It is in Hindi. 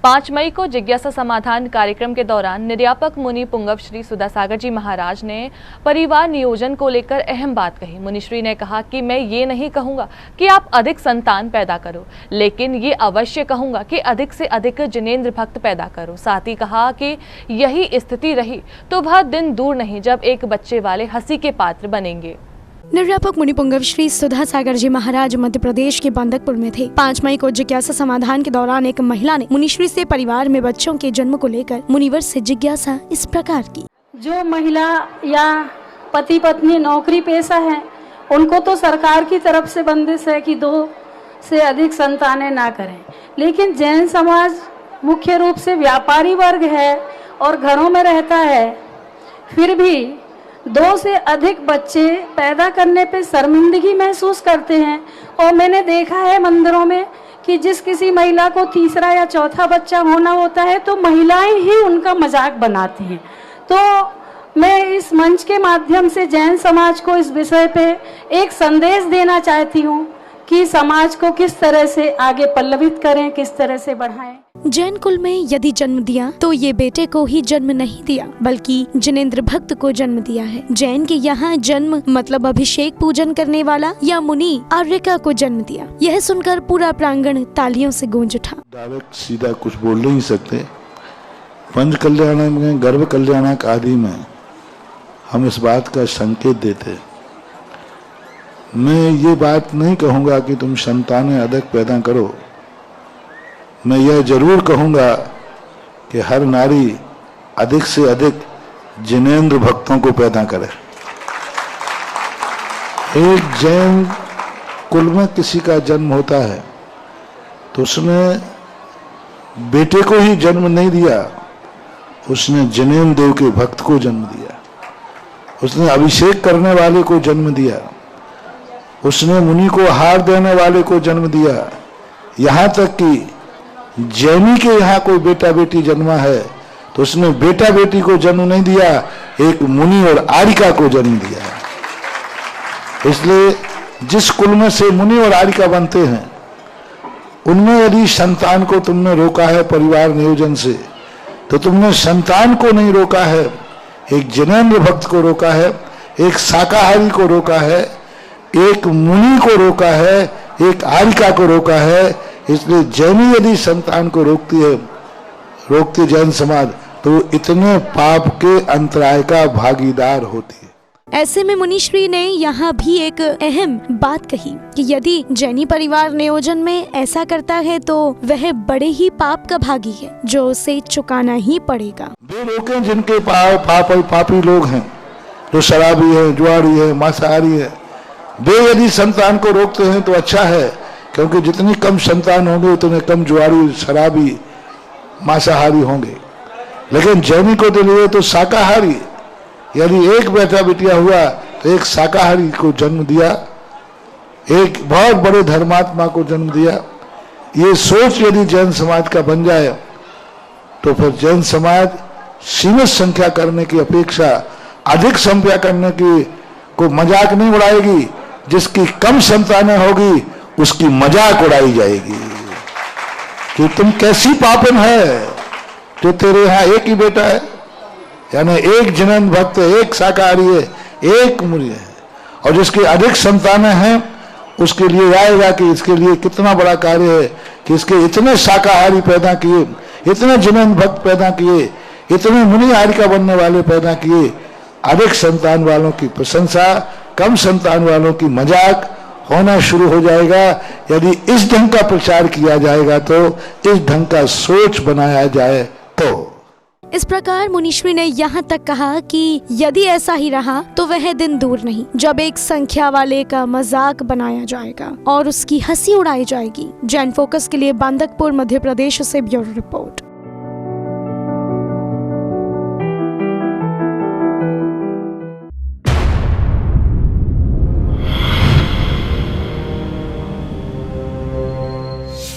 5 मई को जिज्ञासा समाधान कार्यक्रम के दौरान निर्यापक मुनि पुंगव श्री सुधासागर जी महाराज ने परिवार नियोजन को लेकर अहम बात कही। मुनिश्री ने कहा कि मैं ये नहीं कहूंगा कि आप अधिक संतान पैदा करो, लेकिन ये अवश्य कहूंगा कि अधिक से अधिक जिनेंद्र भक्त पैदा करो। साथ ही कहा कि यही स्थिति रही तो वह दिन दूर नहीं जब एक बच्चे वाले हंसी के पात्र बनेंगे। निर्यापक मुनि पुंगव श्री सुधासागर जी महाराज मध्य प्रदेश के बांदकपुर में थे। 5 मई को जिज्ञासा समाधान के दौरान एक महिला ने मुनिश्री से परिवार में बच्चों के जन्म को लेकर मुनिवर से जिज्ञासा इस प्रकार की। जो महिला या पति पत्नी नौकरी पेशा है, उनको तो सरकार की तरफ से बंदिश है कि 2 से अधिक संतानें ना करें, लेकिन जैन समाज मुख्य रूप से व्यापारी वर्ग है और घरों में रहता है, फिर भी 2 से अधिक बच्चे पैदा करने पे शर्मिंदगी महसूस करते हैं। और मैंने देखा है मंदिरों में कि जिस किसी महिला को तीसरा या चौथा बच्चा होना होता है तो महिलाएं ही उनका मजाक बनाती हैं। तो मैं इस मंच के माध्यम से जैन समाज को इस विषय पे एक संदेश देना चाहती हूँ कि समाज को किस तरह से आगे पल्लवित करें, किस तरह से बढ़ाएं। जैन कुल में यदि जन्म दिया तो ये बेटे को ही जन्म नहीं दिया बल्कि जिनेंद्र भक्त को जन्म दिया है। जैन के यहाँ जन्म मतलब अभिषेक पूजन करने वाला या मुनि आर्यका को जन्म दिया। यह सुनकर पूरा प्रांगण तालियों से गूंज उठा। डायरेक्ट सीधा कुछ बोल नहीं सकते। पंच कल्याण में, गर्भ कल्याणक आदि में हम इस बात का संकेत देते। मैं ये बात नहीं कहूँगा कि तुम संतानें अधिक पैदा करो। मैं यह जरूर कहूँगा कि हर नारी अधिक से अधिक जिनेंद्र भक्तों को पैदा करे। एक जैन कुल में किसी का जन्म होता है तो उसने बेटे को ही जन्म नहीं दिया, उसने जिनेंद्र देव के भक्त को जन्म दिया, उसने अभिषेक करने वाले को जन्म दिया, उसने मुनि को हार देने वाले को जन्म दिया। यहाँ तक कि जैनी के यहाँ कोई बेटा बेटी जन्मा है तो उसने बेटा बेटी को जन्म नहीं दिया, एक मुनि और आर्यका को जन्म दिया। इसलिए जिस कुल में से मुनि और आर्यका बनते हैं उनमें यदि संतान को तुमने रोका है परिवार नियोजन से, तो तुमने संतान को नहीं रोका है, एक जिनेंद्र भक्त को रोका है, एक शाकाहारी को रोका है, एक मुनि को रोका है, एक आर्यका को रोका है। इसलिए जैनी यदि संतान को रोकती जैन समाज तो इतने पाप के अंतराय का भागीदार होती है। ऐसे में मुनिश्री ने यहाँ भी एक अहम बात कही कि यदि जैनी परिवार नियोजन में ऐसा करता है तो वह बड़े ही पाप का भागी है जो उसे चुकाना ही पड़ेगा। वे लोग हैं जिनके पापी लोग हैं, जो शराबी है, जुआरी है, मांसाहारी है, वे यदि संतान को रोकते हैं तो अच्छा है, क्योंकि जितनी कम संतान होंगे उतने कम जुआरी, शराबी, मांसाहारी होंगे। लेकिन जैनी को तो लिए तो शाकाहारी, यदि एक बेटा बिटिया हुआ तो एक शाकाहारी को जन्म दिया, एक बहुत बड़े धर्मात्मा को जन्म दिया। ये सोच यदि जैन समाज का बन जाए तो फिर जैन समाज सीमित संख्या करने की अपेक्षा अधिक संख्या करने की को मजाक नहीं उड़ाएगी। जिसकी कम संतानें होगी उसकी मजाक उड़ाई जाएगी कि तुम कैसी पापन है जो तेरे यहाँ एक ही बेटा है, यानी एक जिनेंद्र भक्त, एक शाकाहारी है, एक मुनि है, और जिसकी अधिक संतानें हैं उसके लिए आएगा कि इसके लिए कितना बड़ा कार्य है कि इसके इतने शाकाहारी पैदा किए, इतने जिनेंद्र भक्त पैदा किए, इतने मुनि आर्यका बनने वाले पैदा किए। अधिक संतान वालों की प्रशंसा, कम संतान वालों की मजाक होना शुरू हो जाएगा। यदि इस ढंग का प्रचार किया जाएगा तो, इस ढंग का सोच बनाया जाए तो। इस प्रकार मुनिश्री ने यहाँ तक कहा कि यदि ऐसा ही रहा तो वह दिन दूर नहीं जब एक संख्या वाले का मजाक बनाया जाएगा और उसकी हंसी उड़ाई जाएगी। जैन फोकस के लिए बांदकपुर मध्य प्रदेश से ब्यूरो रिपोर्ट।